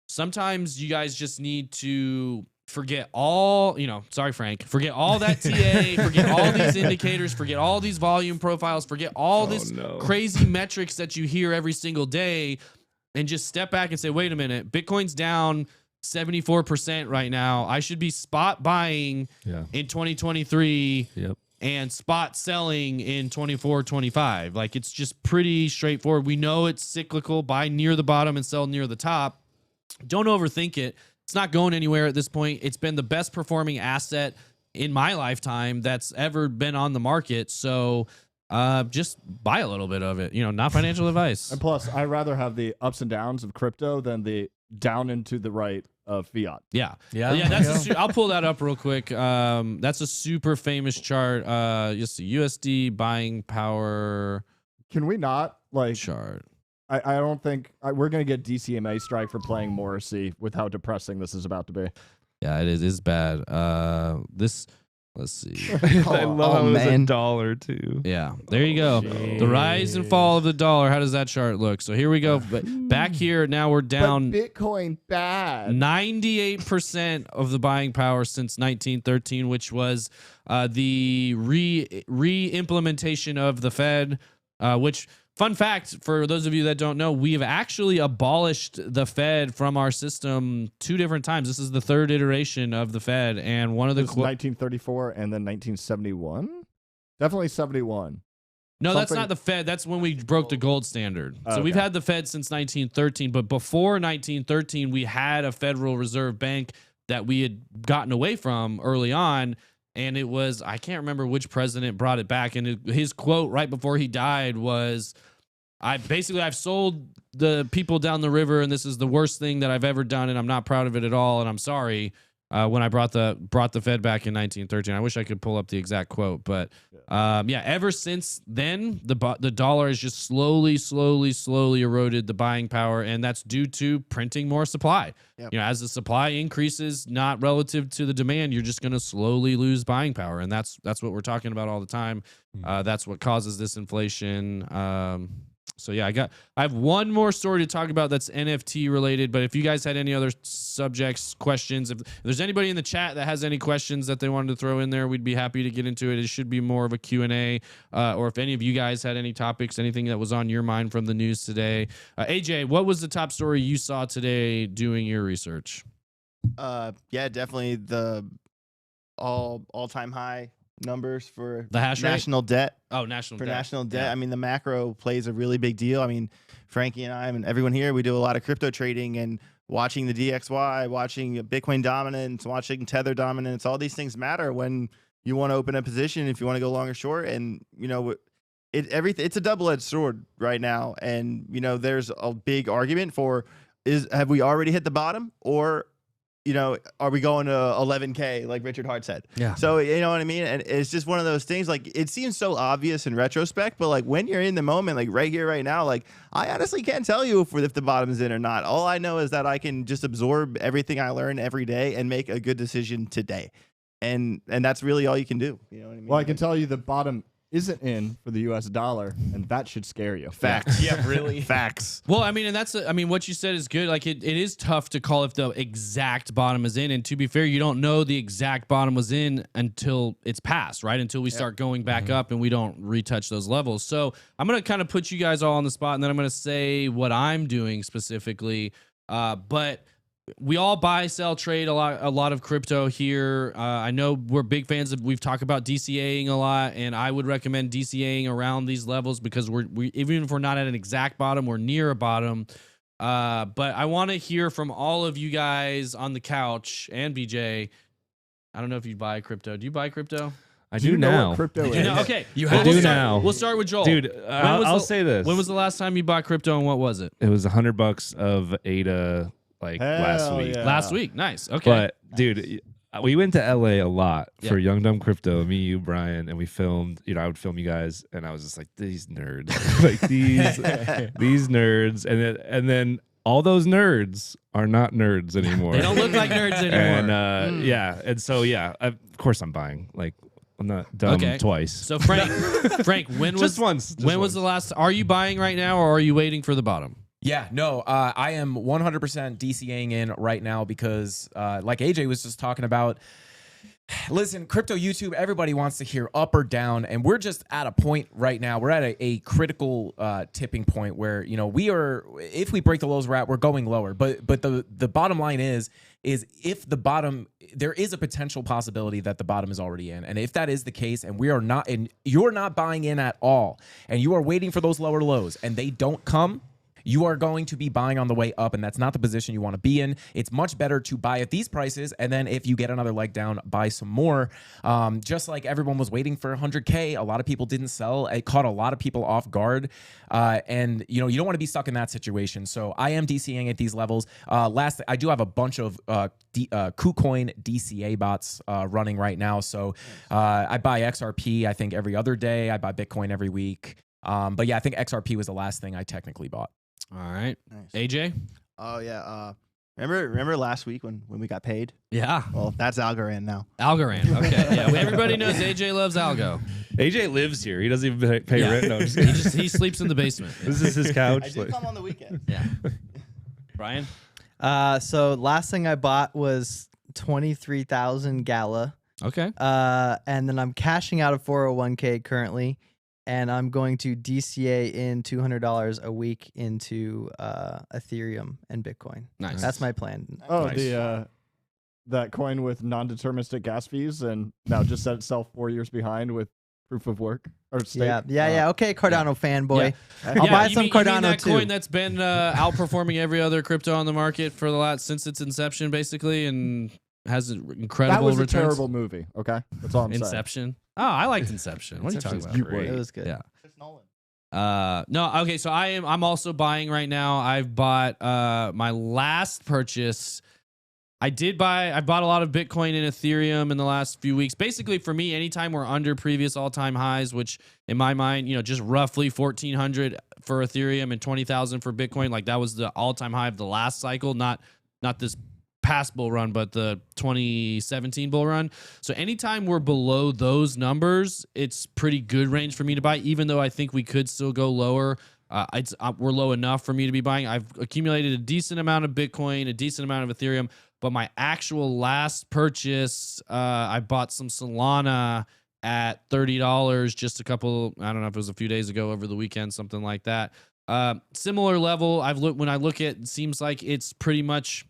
sometimes you guys just need to forget all, sorry, Frank, forget all that TA, forget all these indicators, forget all these volume profiles, forget all this crazy metrics that you hear every single day, and just step back and say, wait a minute, Bitcoin's down 74% right now. I should be spot buying in 2023 and spot selling in 24, 25. Like, it's just pretty straightforward. We know it's cyclical. Buy near the bottom and sell near the top. Don't overthink it. It's not going anywhere at this point. It's been the best performing asset in my lifetime that's ever been on the market. So just buy a little bit of it, not financial advice. And plus, I'd rather have the ups and downs of crypto than the down and to the right of fiat. Yeah. That's I'll pull that up real quick. That's a super famous chart. Just the USD buying power. Can we not chart? I don't think we're going to get DCMA strike for playing Morrissey with how depressing this is about to be. Yeah, it is bad. Let's see. I love how it was $1 too. Yeah, there you go. The rise and fall of the dollar. How does that chart look? So here we go. But back here, now we're down. But Bitcoin bad. 98% of the buying power since 1913, which was the re-implementation of the Fed, which... Fun fact, for those of you that don't know, we have actually abolished the Fed from our system 2 different times. This is the 3rd iteration of the Fed, and one of the 1934 and then 1971. Definitely 71. No, that's not the Fed. That's when we broke the gold standard. So we've had the Fed since 1913, but before 1913, we had a Federal Reserve Bank that we had gotten away from early on. And it was, I can't remember which president brought it back. And his quote right before he died was, I've sold the people down the river, and this is the worst thing that I've ever done, and I'm not proud of it at all, and I'm sorry. When I brought the Fed back in 1913, I wish I could pull up the exact quote, but ever since then, the dollar has just slowly eroded the buying power, and that's due to printing more supply. Yep. As the supply increases, not relative to the demand, you're just going to slowly lose buying power, and that's what we're talking about all the time. That's what causes this inflation. So yeah, I have one more story to talk about that's NFT related, but if you guys had any other subjects, questions, if there's anybody in the chat that has any questions that they wanted to throw in there, we'd be happy to get into it. It should be more of a Q&A, or if any of you guys had any topics, anything that was on your mind from the news today. AJ, what was the top story you saw today doing your research? Yeah, definitely the all-time high numbers for The hash rate? national debt. Oh, national For debt. national debt. Yeah. I mean, the macro plays a really big deal. I mean, Frankie and I and everyone here, we do a lot of crypto trading and watching the DXY, watching Bitcoin dominance, watching Tether dominance. All these things matter when you want to open a position, if you want to go long or short. And, you know, it's a double-edged sword right now. And, you know, there's a big argument for have we already hit the bottom, or you know, are we going to 11K like Richard Hart said? Yeah. So, you know what I mean? And it's just one of those things, like, it seems so obvious in retrospect, but like when you're in the moment, like right here, right now, like I honestly can't tell you if the bottom is in or not. All I know is that I can just absorb everything I learn every day and make a good decision today. And that's really all you can do. You know what I mean? Well, I can tell you the bottom isn't in for the US dollar, and that should scare you. Facts. Yeah, really. Facts. Well, I mean, and that's, I mean, what you said is good. Like, it is tough to call if the exact bottom is in. And to be fair, you don't know the exact bottom was in until it's passed, right? Until we start going back up and we don't retouch those levels. So I'm going to kind of put you guys all on the spot, and then I'm going to say what I'm doing specifically. But we all buy, sell, trade a lot of crypto here. I know we're big fans of, we've talked about DCAing a lot, and I would recommend DCAing around these levels because we even if we're not at an exact bottom, we're near a bottom. But I want to hear from all of you guys on the couch and BJ. I don't know if you buy crypto. Do you buy crypto? I Do do you know now. what crypto is? You know, okay, You well, have to we'll do start- now. We'll start with Joel. Dude, was I'll the- say this. When was the last time you bought crypto, and what was it? It was $100 of ADA like last Hell week. yeah. Last week. Nice. Okay. But dude, we went to LA a lot for Yeah. Young Dumb Crypto, me, you, Brian, and we filmed, you know, I would film you guys and I was just like, these nerds. Like these nerds. And then all those nerds are not nerds anymore. They don't look like nerds anymore. And yeah. And so yeah, of course I'm buying. Like I'm not dumb Okay. twice. So Frank, when was Just once. when was the last? Are you buying right now, or are you waiting for the bottom? Yeah, no, I am 100% DCAing in right now because, like AJ was just talking about, listen, crypto YouTube, everybody wants to hear up or down, and we're just at a point right now. We're at a critical tipping point where, you know, if we break the lows we're at, we're going lower. But the bottom line is if the bottom, there is a potential possibility that the bottom is already in, and if that is the case, and we are not, and you're not buying in at all, and you are waiting for those lower lows, and they don't come, you are going to be buying on the way up, and that's not the position you want to be in. It's much better to buy at these prices, and then if you get another leg down, buy some more. Just like everyone was waiting for 100K, a lot of people didn't sell. It caught a lot of people off guard, and you know, you don't want to be stuck in that situation. So I am DCAing at these levels. Last, I do have a bunch of KuCoin DCA bots running right now. So I buy XRP, I think, every other day. I buy Bitcoin every week. But yeah, I think XRP was the last thing I technically bought. All right, Nice. AJ. Oh yeah. Remember last week when we got paid? Yeah, Well, that's Algorand now. Algorand. Okay, yeah. Everybody knows AJ loves Algo. AJ lives here. He doesn't even pay Yeah. rent. No, I'm just kidding. He sleeps in the basement. This is his couch. I do come on the weekend. Yeah. Brian. So last thing I bought was 23,000 Gala. Okay. And then I'm cashing out of 401k currently, and I'm going to DCA in $200 a week into Ethereum and Bitcoin. Nice. That's my plan. Oh, Nice. that coin with non-deterministic gas fees, and now just set itself 4 years behind with proof of work or stake. Yeah. Okay, Cardano fanboy. Yeah. I'll buy you some mean, you mean Cardano that too. coin that's been outperforming every other crypto on the market for the last since its inception, basically, and has incredible That was returns. a terrible movie. Okay, that's all I'm saying. Inception. Oh, I liked Inception. What are you talking about? You would. It was good. Yeah. Chris Nolan. No, okay, so I'm also buying right now. I've bought my last purchase. I bought a lot of Bitcoin and Ethereum in the last few weeks. Basically, for me, anytime we're under previous all-time highs, which in my mind, you know, just roughly 1,400 for Ethereum and 20,000 for Bitcoin, like that was the all-time high of the last cycle, not this past bull run, but the 2017 bull run. So anytime we're below those numbers, it's pretty good range for me to buy, even though I think we could still go lower. we're low enough for me to be buying. I've accumulated a decent amount of Bitcoin, a decent amount of Ethereum, but my actual last purchase, I bought some Solana at $30 just a couple, I don't know if it was a few days ago, over the weekend, something like that. Similar level. When I look at, it seems like it's pretty much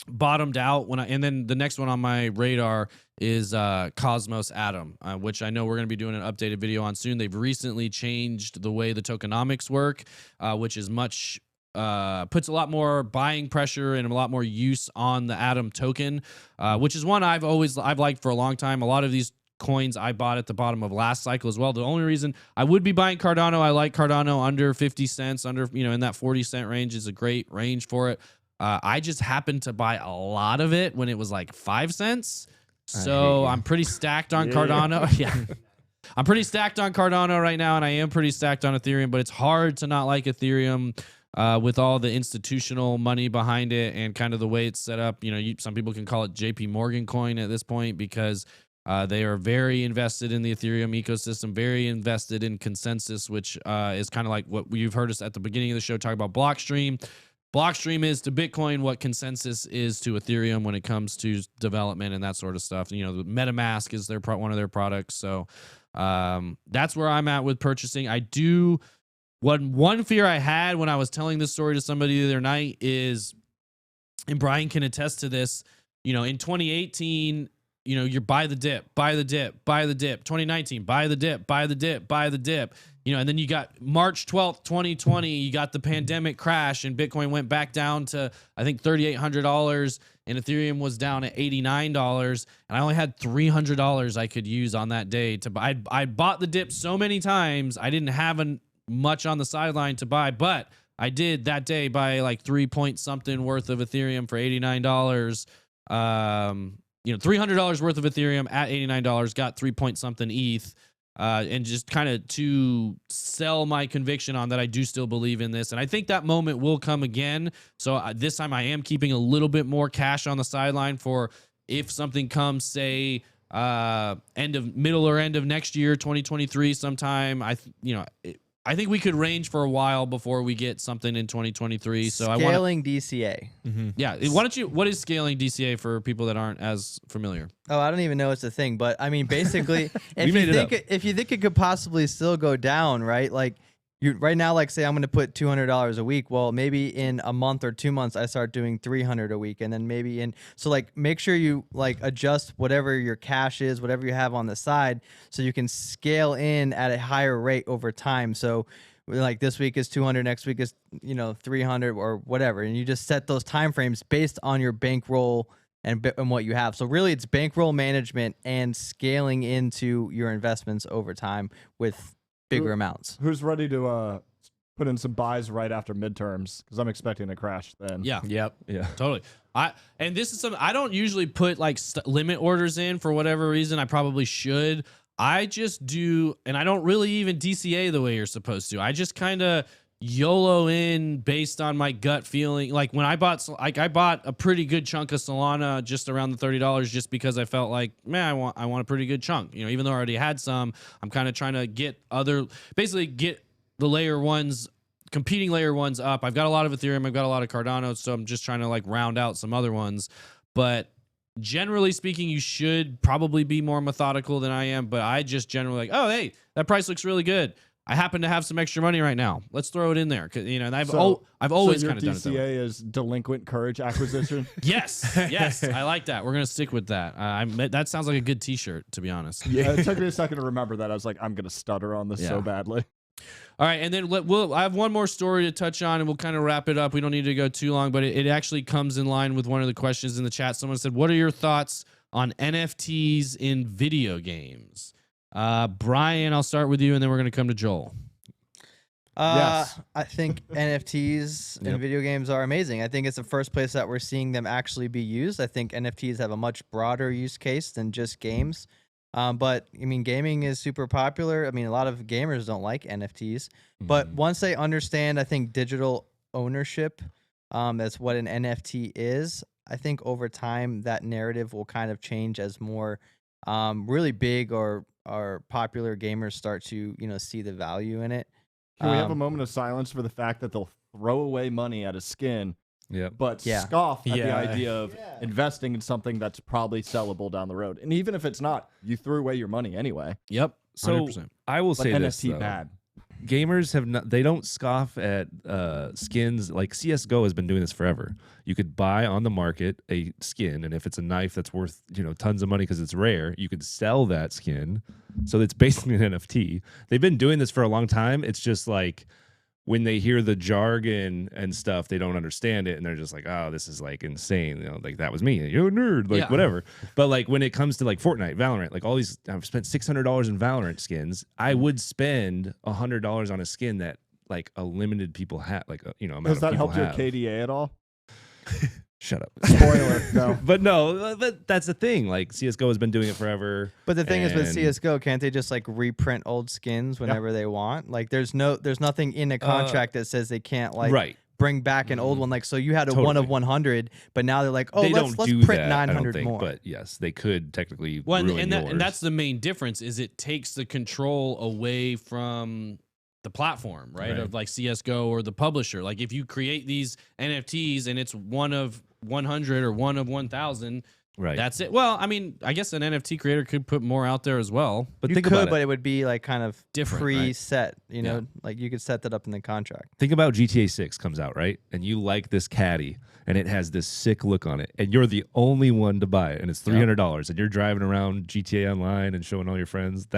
bottomed out. And then the next one on my radar is Cosmos Atom, which I know we're going to be doing an updated video on soon. They've recently changed the way the tokenomics work, which is much puts a lot more buying pressure and a lot more use on the Atom token, which is one I've liked for a long time. A lot of these coins I bought at the bottom of last cycle as well. The only reason I would be buying Cardano, I like Cardano under 50 cents, under, in that 40-cent range is a great range for it. I just happened to buy a lot of it when it was like 5 cents. So I'm pretty stacked on Cardano. Yeah. I'm pretty stacked on Cardano right now, and I am pretty stacked on Ethereum, but it's hard to not like Ethereum with all the institutional money behind it and kind of the way it's set up. Some people can call it JP Morgan coin at this point because they are very invested in the Ethereum ecosystem, very invested in consensus, which is kind of like what you've heard us at the beginning of the show talk about Blockstream. Blockstream is to Bitcoin what consensus is to Ethereum when it comes to development and that sort of stuff. The MetaMask is one of their products. So that's where I'm at with purchasing. One fear I had when I was telling this story to somebody the other night is, and Brian can attest to this, in 2018, you're buy the dip, buy the dip, buy the dip. 2019, buy the dip, buy the dip, buy the dip. And then you got March 12th, 2020, you got the pandemic crash and Bitcoin went back down to, I think, $3,800 and Ethereum was down at $89. And I only had $300 I could use on that day to buy. I bought the dip so many times, I didn't have much on the sideline to buy, but I did that day buy like 3 point something worth of Ethereum for $89. $300 worth of Ethereum at $89, got 3 point something ETH. And just kind of to sell my conviction on that I do still believe in this. And I think that moment will come again. So this time I am keeping a little bit more cash on the sideline for if something comes, say, middle or end of next year, 2023 sometime. I think we could range for a while before we get something in 2023. So Scaling DCA. Mm-hmm. Yeah. What is scaling DCA for people that aren't as familiar? Oh, I don't even know it's a thing, but I mean, basically, if you think it could possibly still go down, right? Like right now, like say I'm going to put $200 a week. Well, maybe in a month or 2 months, I start doing $300 a week. And then maybe so like make sure you like adjust whatever your cash is, whatever you have on the side, so you can scale in at a higher rate over time. So like this week is 200, next week is, 300 or whatever. And you just set those time frames based on your bankroll and what you have. So really it's bankroll management and scaling into your investments over time with bigger amounts. Who's ready to put in some buys right after midterms? Because I'm expecting a crash then. Yeah. Yep. Yeah. Totally. And this is something I don't usually put like limit orders in for whatever reason. I probably should. I just do, and I don't really even DCA the way you're supposed to. I just kind of YOLO in based on my gut feeling. Like when I bought a pretty good chunk of Solana just around the $30 just because I felt like, man, I want a pretty good chunk. Even though I already had some, I'm kind of trying to get the layer ones, competing layer ones up. I've got a lot of Ethereum, I've got a lot of Cardano, so I'm just trying to like round out some other ones. But generally speaking, you should probably be more methodical than I am, but I just generally like, oh, hey, that price looks really good. I happen to have some extra money right now. Let's throw it in there. And I've always kind of done it that way. DCA is delinquent courage acquisition. Yes, I like that. We're gonna stick with that. That sounds like a good T-shirt, to be honest. Yeah, it took me a second to remember that. I was like, I'm gonna stutter on this so badly. All right, and then I have one more story to touch on, and we'll kind of wrap it up. We don't need to go too long, but it actually comes in line with one of the questions in the chat. Someone said, "What are your thoughts on NFTs in video games?" Brian, I'll start with you, and then we're going to come to Joel. Yes. I think NFTs in video games are amazing. I think it's the first place that we're seeing them actually be used. I think NFTs have a much broader use case than just games. But I mean, gaming is super popular. I mean, a lot of gamers don't like NFTs, but once they understand, I think digital ownership, that's what an NFT is. I think over time that narrative will kind of change as more really big or popular gamers start to see the value in it. Can we have a moment of silence for the fact that they'll throw away money at a skin, Yeah. but Yeah. scoff at the Yeah. idea of investing in something that's probably sellable down the road? And even if it's not, you threw away your money anyway. Yep. So 100%. I will But say NFT this though. bad. Gamers have not, they don't scoff at skins. Like CSGO has been doing this forever. You could buy on the market a skin, and if it's a knife that's worth tons of money because it's rare, you could sell that skin. So it's basically an NFT. They've been doing this for a long time. It's just like when they hear the jargon and stuff, they don't understand it, and they're just like, "Oh, this is like insane." Like that was me. You're a nerd, like whatever. But like when it comes to like Fortnite, Valorant, like all these, I've spent $600 in Valorant skins. I would spend $100 on a skin that like a limited people have, like amount Has of that people helped your have. KDA at all? Shut up. Spoiler. No. But no, but that's the thing. Like CS:GO has been doing it forever. But the thing is with and- CS:GO, can't they just like reprint old skins whenever they want? Like there's nothing in a contract that says they can't like right. bring back an old one. Like so you had a one of Totally. 100, but now they're like, oh, They let's don't do print that, I don't 900 think, more. But yes, they could technically Well, ruin yours. and that's the main difference is it takes the control away from the platform, right? Right. Of like CS:GO or the publisher. Like if you create these NFTs and it's one of 100 or one of 1,000, right. that's it. Well, I mean, I guess an NFT creator could put more out there as well. But you think could, about but it. it would be like kind of Different, right? preset, you know, like you could set that up in the contract. Think about GTA 6 comes out, right? And you like this caddy and it has this sick look on it, and you're the only one to buy it, and it's $300, and you're driving around GTA Online and showing all your friends.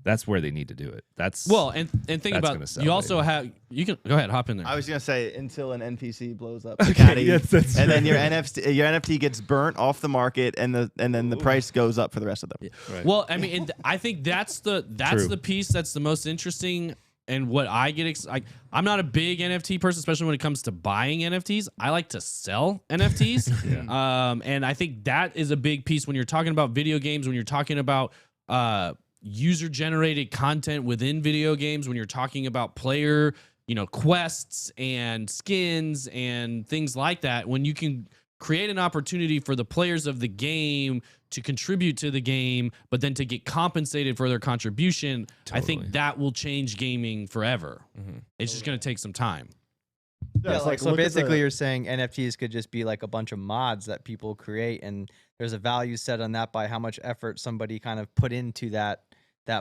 That's where they need to do it. That's Well, and think That's about gonna sell, you also baby. have you can go ahead, hop in there. I was gonna say until an NPC blows up the caddy, yes, that's and then true. your NFT gets burnt off the market, and then the price goes up for the rest of them. Right. Well, I mean, and I think that's True. the piece that's the most interesting, and what I get I'm not a big NFT person, especially when it comes to buying NFTs. I like to sell NFTs, and I think that is a big piece when you're talking about video games, when you're talking about user generated content within video games, when you're talking about player quests and skins and things like that. When you can create an opportunity for the players of the game to contribute to the game, but then to get compensated for their contribution, I think Totally. that will change gaming forever. It's just going to take some time. Yeah, it's like, so look at basically the- you're saying NFTs could just be like a bunch of mods that people create, and there's a value set on that by how much effort somebody kind of put into that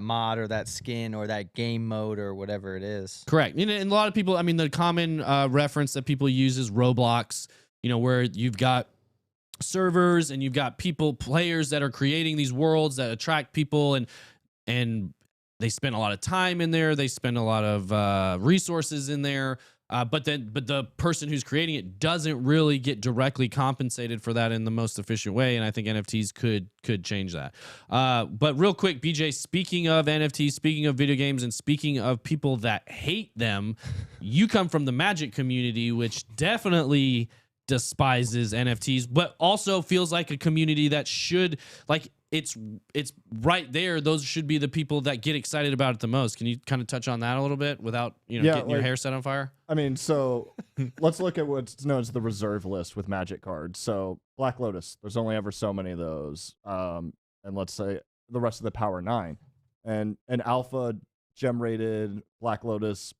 mod or that skin or that game mode or whatever it is. Correct. And a lot of people, I mean, the common reference that people use is Roblox, where you've got servers and you've got players that are creating these worlds that attract people, and they spend a lot of time in there. They spend a lot of resources in there. But the person who's creating it doesn't really get directly compensated for that in the most efficient way, and I think NFTs could change that. But real quick, BJ, speaking of NFTs, speaking of video games, and speaking of people that hate them, you come from the Magic community, which definitely despises NFTs, but also feels like a community that should it's right there. Those should be the people that get excited about it the most. Can you kind of touch on that a little bit without getting your hair set on fire? I mean, so let's look at what's known as the reserve list with Magic cards. So Black Lotus, there's only ever so many of those. And let's say the rest of the Power 9. And an alpha gem rated Black Lotus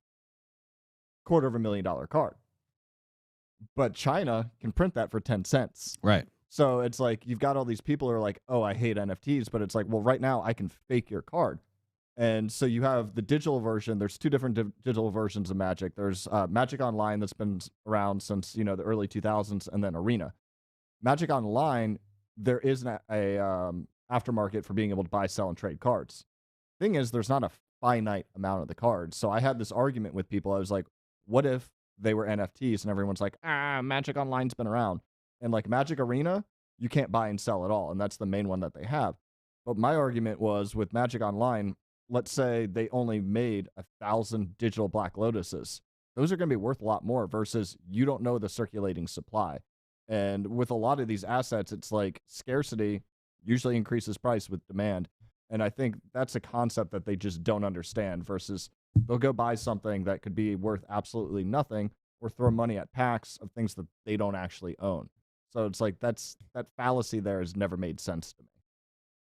$250,000 card. But China can print that for 10 cents. Right. So it's like you've got all these people who are like, oh, I hate NFTs, but it's like, well, right now I can fake your card. And so you have the digital version. There's two different digital versions of Magic. There's Magic Online that's been around since the early 2000s, and then Arena. Magic Online, there is a aftermarket for being able to buy, sell, and trade cards. Thing is, there's not a finite amount of the cards. So I had this argument with people. I was like, what if they were NFTs? And everyone's like, Magic Online's been around. And like Magic Arena, you can't buy and sell at all. And that's the main one that they have. But my argument was with Magic Online, let's say they only made 1,000 digital Black Lotuses. Those are going to be worth a lot more versus you don't know the circulating supply. And with a lot of these assets, it's like scarcity usually increases price with demand. And I think that's a concept that they just don't understand versus they'll go buy something that could be worth absolutely nothing or throw money at packs of things that they don't actually own. So it's like that fallacy there has never made sense to me.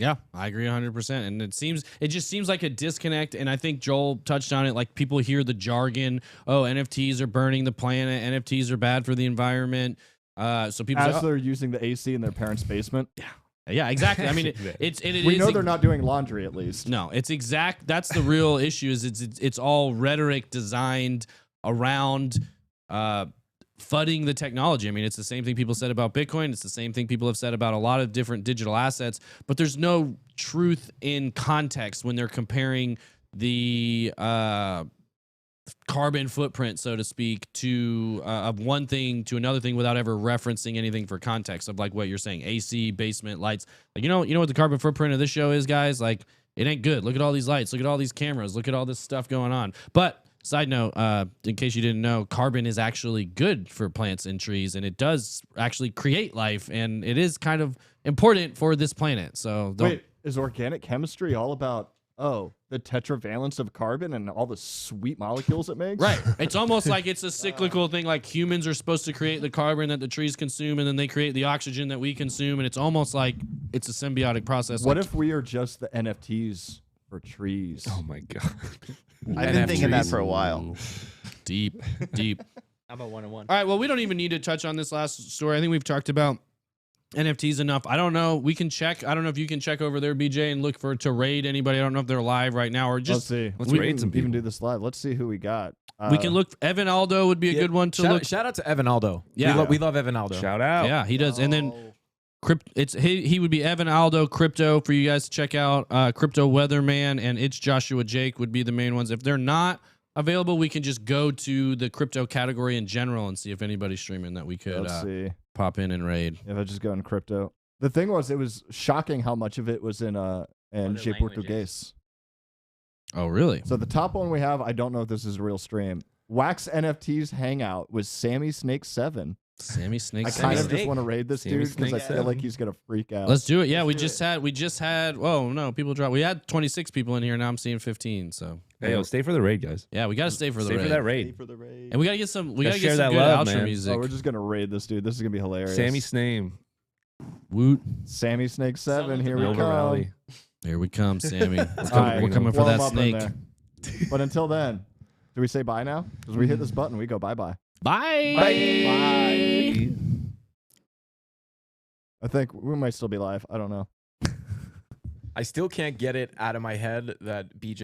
Yeah, I agree 100%. And it just seems like a disconnect. And I think Joel touched on it. Like people hear the jargon. Oh, NFTs are burning the planet. NFTs are bad for the environment. So people As say, they're using the AC in their parents' basement. yeah, exactly. I mean, it We is know they're not doing laundry at least. No, it's exact. That's the real issue. Is it's all rhetoric designed around fudding the technology. I mean, it's the same thing people said about Bitcoin. It's the same thing people have said about a lot of different digital assets. But there's no truth in context when they're comparing the carbon footprint, so to speak, to of one thing to another thing without ever referencing anything for context of like what you're saying, AC, basement, lights. Like, you know what the carbon footprint of this show is, guys? Like, it ain't good. Look at all these lights. Look at all these cameras. Look at all this stuff going on. But side note, in case you didn't know, carbon is actually good for plants and trees, and it does actually create life, and it is kind of important for this planet. So wait, is organic chemistry all about the tetravalence of carbon and all the sweet molecules it makes? Right. It's almost like it's a cyclical thing. Like humans are supposed to create the carbon that the trees consume, and then they create the oxygen that we consume, and it's almost like it's a symbiotic process. What like, if we are just the NFTs for trees? Oh my god. I've been thinking that for a while. Deep. How about 101? All right. Well, we don't even need to touch on this last story. I think we've talked about NFTs enough. I don't know. We can check. I don't know if you can check over there, BJ, and look to raid anybody. I don't know if they're live right now or just. Let's see. Let's we raid can some even people. do this live. Let's see who we got. We can look. Evan Aldo would be a good one to look. Shout out to Evan Aldo. Yeah. We love Evan Aldo. Shout out. Yeah, he does. And then he would be Evan Aldo Crypto for you guys to check out. Crypto Weatherman and It's Joshua Jake would be the main ones. If they're not available, we can just go to the crypto category in general and see if anybody's streaming that we could Let's see. pop in and raid. If I just go in crypto. The thing was, it was shocking how much of it was in languages. Portuguese. Oh, really? So the top one we have, I don't know if this is a real stream. Wax NFTs Hangout was Sammy Snake 7. Sammy Snake. I Sammy kind of Snake. just want to raid this Sammy dude because I Snake feel 7. like he's gonna freak out. Let's do it. Yeah, we just had. Oh no, people dropped. We had 26 people in here. Now I'm seeing 15. So Hey, yo, stay for the raid, guys. yeah, we gotta stay for the Stay raid. for that Stay raid. for the raid. And we gotta get some. We Gotta gotta get share some that good love, outro man. music. Oh, we're just gonna raid this dude. This is gonna be hilarious. Sammy Sname. Woot. Sammy Snake 7. Here we Silver come. Valley. Here we come, Sammy. Let's All go. right, We're coming for warm that up in snake. there. But until then, do we say bye now? Because we hit this button, we go bye-bye. Bye. Bye. I think we might still be live. I don't know. I still can't get it out of my head that BJ